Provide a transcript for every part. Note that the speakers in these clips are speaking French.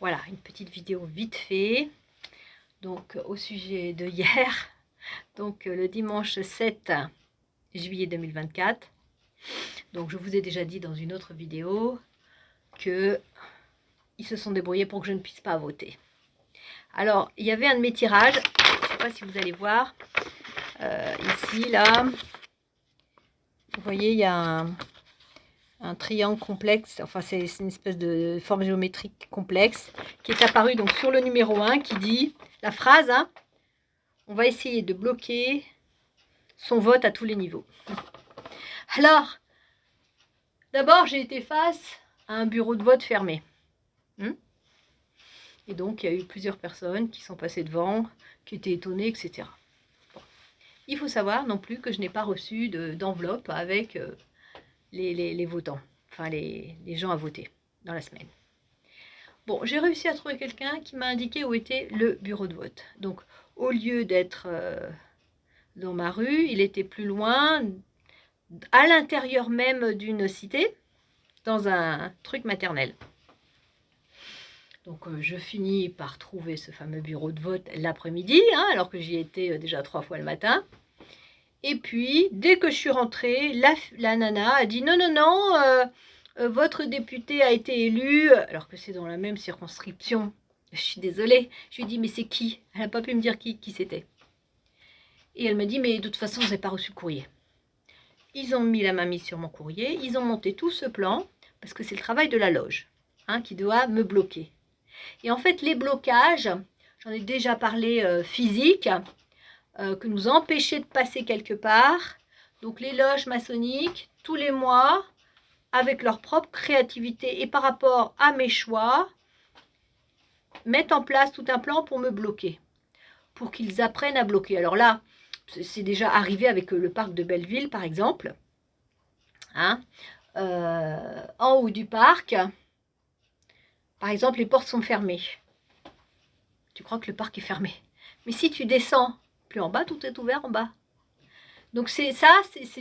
Voilà, une petite vidéo vite fait. Donc, au sujet de hier, donc le dimanche 7 juillet 2024. Donc, je vous ai déjà dit dans une autre vidéo que ils se sont débrouillés pour que je ne puisse pas voter. Alors, il y avait un de mes tirages, je ne sais pas si vous allez voir, ici, là, vous voyez, il y a un triangle complexe, enfin c'est une espèce de forme géométrique complexe qui est apparu donc sur le numéro 1 qui dit la phrase, hein, on va essayer de bloquer son vote à tous les niveaux. Alors, d'abord j'ai été face à un bureau de vote fermé. Et donc il y a eu plusieurs personnes qui sont passées devant, qui étaient étonnées, etc. Bon. Il faut savoir non plus que je n'ai pas reçu d'enveloppe avec les votants, enfin les gens à voter dans la semaine. Bon, j'ai réussi à trouver quelqu'un qui m'a indiqué où était le bureau de vote. Donc, au lieu d'être dans ma rue, il était plus loin, à l'intérieur même d'une cité, dans un truc maternel. Donc, je finis par trouver ce fameux bureau de vote l'après-midi, hein, alors que j'y étais déjà 3 fois le matin. Et puis, dès que je suis rentrée, la nana a dit « Non, non, non, votre député a été élu, alors que c'est dans la même circonscription. » Je suis désolée. Je lui ai dit « Mais c'est qui ?» Elle n'a pas pu me dire qui c'était. Et elle me dit « Mais de toute façon, vous n'avez pas reçu le courrier. » Ils ont mis la main mise sur mon courrier, ils ont monté tout ce plan, parce que c'est le travail de la loge, hein, qui doit me bloquer. Et en fait, les blocages, j'en ai déjà parlé physique, que nous empêcher de passer quelque part. Donc les loges maçonniques, tous les mois, avec leur propre créativité et par rapport à mes choix, mettent en place tout un plan pour me bloquer, pour qu'ils apprennent à bloquer. Alors là, c'est déjà arrivé avec le parc de Belleville, par exemple. Hein, en haut du parc, par exemple, les portes sont fermées. Tu crois que le parc est fermé. Mais si tu descends plus en bas, tout est ouvert en bas. Donc c'est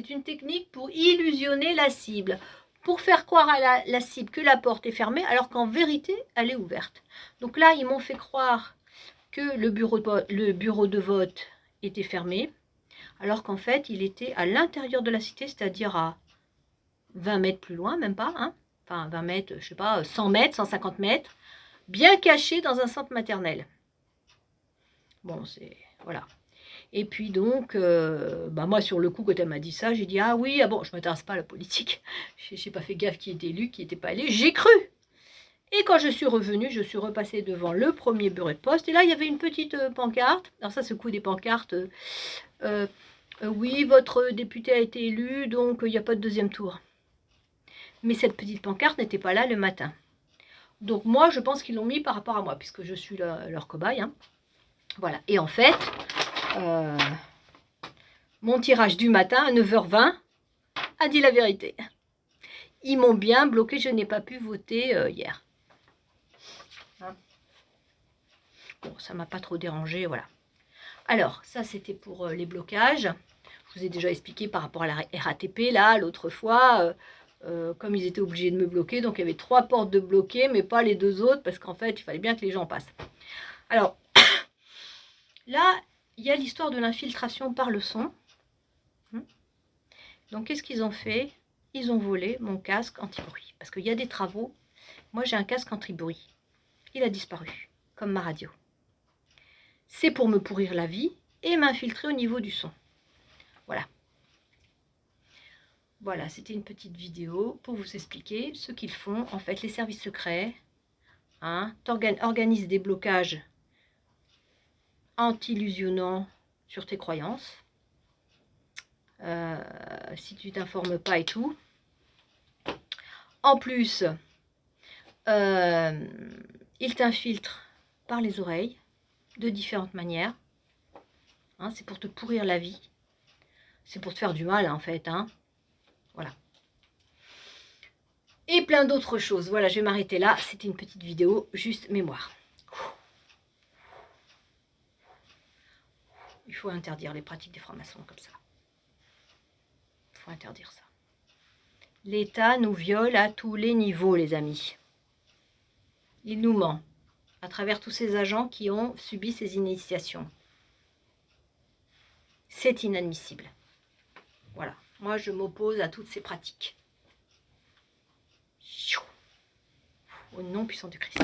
une technique pour illusionner la cible, pour faire croire à la cible que la porte est fermée, alors qu'en vérité, elle est ouverte. Donc là, ils m'ont fait croire que le bureau de vote était fermé, alors qu'en fait, il était à l'intérieur de la cité, c'est-à-dire à 20 mètres plus loin, même pas, hein, enfin 20 mètres, je sais pas, 100 mètres, 150 mètres, bien caché dans un centre maternel. Bon, c'est... voilà. Et puis donc, moi sur le coup, quand elle m'a dit ça, j'ai dit « Ah oui, ah bon, je ne m'intéresse pas à la politique. Je n'ai pas fait gaffe qui était élu, qui n'était pas élu. » J'ai cru. Et quand je suis revenue, je suis repassée devant le premier bureau de poste. Et là, il y avait une petite pancarte. Alors ça, ce coup des pancartes. Oui, votre député a été élu, donc il n'y a pas de deuxième tour. Mais cette petite pancarte n'était pas là le matin. Donc moi, je pense qu'ils l'ont mis par rapport à moi, puisque je suis leur cobaye. Hein. Voilà. Et en fait... mon tirage du matin à 9h20 a dit la vérité. Ils m'ont bien bloqué, je n'ai pas pu voter hier. Hein, bon, ça ne m'a pas trop dérangé, voilà. Alors, ça c'était pour les blocages. Je vous ai déjà expliqué par rapport à la RATP, là, l'autre fois, comme ils étaient obligés de me bloquer, donc il y avait 3 portes de bloquées, mais pas les 2 autres, parce qu'en fait, il fallait bien que les gens passent. Alors, là, il y a l'histoire de l'infiltration par le son. Donc, qu'est-ce qu'ils ont fait? Ils ont volé mon casque anti-bruit. Parce qu'il y a des travaux. Moi, j'ai un casque anti-bruit. Il a disparu, comme ma radio. C'est pour me pourrir la vie et m'infiltrer au niveau du son. Voilà. Voilà, c'était une petite vidéo pour vous expliquer ce qu'ils font. En fait, les services secrets organisent des blocages anti-illusionnants sur tes croyances. Si tu t'informes pas et tout. En plus, ils t'infiltrent par les oreilles de différentes manières. Hein, c'est pour te pourrir la vie. C'est pour te faire du mal, en fait. Hein. Voilà. Et plein d'autres choses. Voilà, je vais m'arrêter là. C'était une petite vidéo, juste mémoire. Il faut interdire les pratiques des francs-maçons comme ça. Il faut interdire ça. L'État nous viole à tous les niveaux, les amis. Il nous ment. à travers tous ces agents qui ont subi ces initiations. C'est inadmissible. Voilà, moi je m'oppose à toutes ces pratiques. Au nom puissant du Christ.